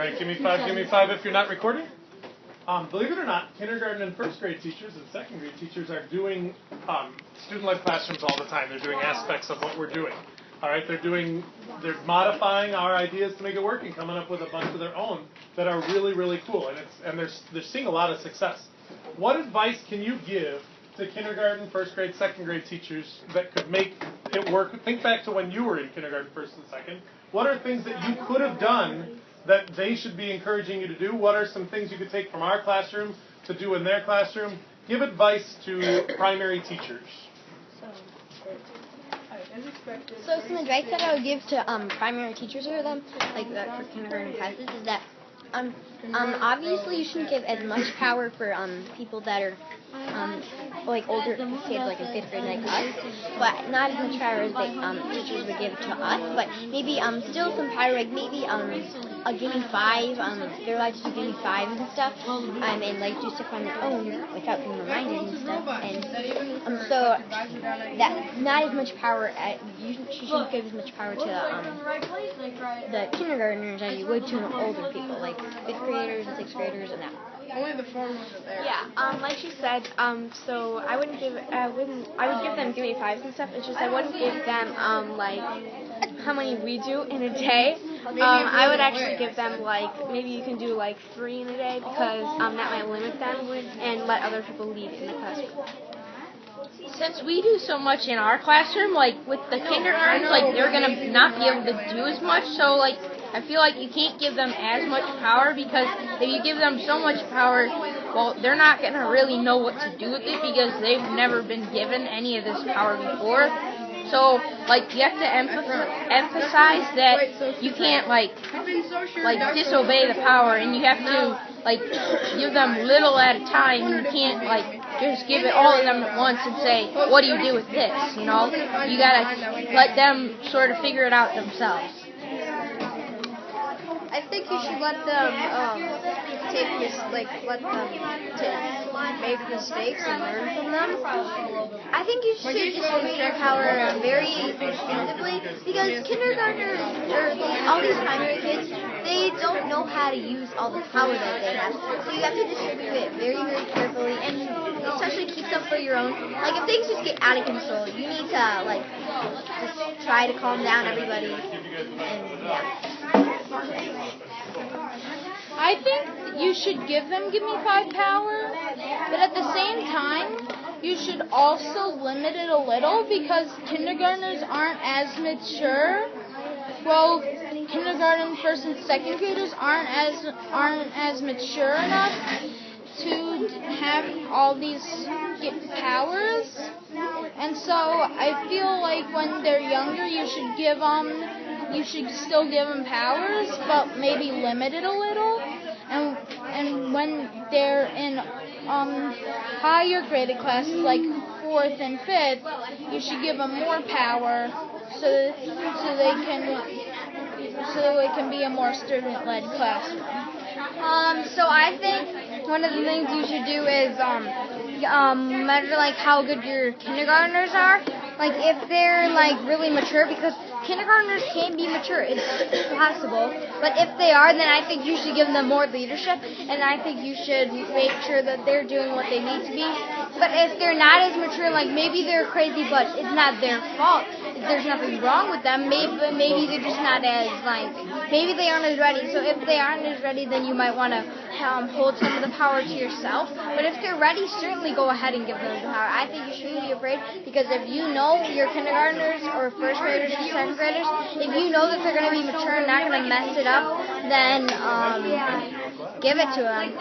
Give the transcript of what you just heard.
right, give me five if you're not recording. Believe it or not, kindergarten and first grade teachers and second grade teachers are doing student-led classrooms all the time. They're doing aspects of what we're doing. All right, they're modifying our ideas to make it work and coming up with a bunch of their own that are really, really cool. And they're seeing a lot of success. What advice can you give to kindergarten, first grade, second grade teachers that could make it work? Think back to when you were in kindergarten, first and second. What are things that you could have done that they should be encouraging you to do? What are some things you could take from our classroom to do in their classroom? Give advice to primary teachers. So some advice that I would give to primary teachers or them, like for kindergarten classes, is that obviously you shouldn't give as much power for people that are like older kids, like in fifth grade, like us, but not as much power as teachers would give to us. But maybe still some power, like maybe give me 5. They're allowed to give me 5 and stuff, and like do stuff on their own without being reminded and stuff. And so that not as much power. You shouldn't give as much power to the kindergartners as you would to older people, like fifth graders and sixth graders and that. Only the form wasn't there. Yeah, like she said, so I would give them give me 5s and stuff. It's just I wouldn't give them like how many we do in a day. I would actually give them like maybe you can do like 3 in a day because that might limit them and let other people lead in the classroom. Since we do so much in our classroom, like with the kindergartens, like they're gonna not be able to do as much. So like I feel like you can't give them as much power because if you give them so much power, well, they're not gonna really know what to do with it because they've never been given any of this power before. So like you have to emphasize that you can't like disobey the power, and you have to like give them little at a time. You can't like just give it all of them at once and say, what do you do with this? You know, you gotta let them sort of figure it out themselves. I think you should let them make mistakes and learn from them. I think you should distribute your power very instinctively because kindergartners or all these primary kids, they don't know how to use all the power that they have. So you have to distribute it very, very carefully and especially keep them for your own. Like if things just get out of control, you need to like just try to calm down everybody and yeah. I think you should give them Give Me 5 power, but at the same time, you should also limit it a little because kindergartners aren't as mature. Well, kindergarten, first and second graders aren't as mature enough to have all these powers. And so I feel like when they're younger, you should still give them powers, but maybe limit it a little. And when they're in higher graded classes, like 4th and 5th, you should give them more power so they can be a more student-led classroom. So I think one of the things you should do is measure like how good your kindergartners are. Like if they're like really mature, because kindergartners can be mature, it's possible. But if they are, then I think you should give them more leadership, and I think you should make sure that they're doing what they need to be. But if they're not as mature, like maybe they're crazy, but it's not their fault. There's nothing wrong with them. Maybe they're just not as maybe they aren't as ready. So if they aren't as ready, then you might want to hold some of the power to yourself. But if they're ready, certainly go ahead and give them the power. I think you shouldn't be afraid because if you know your kindergartners or first graders or second graders, if you know that they're going to be mature and not going to mess it up, then give it to them.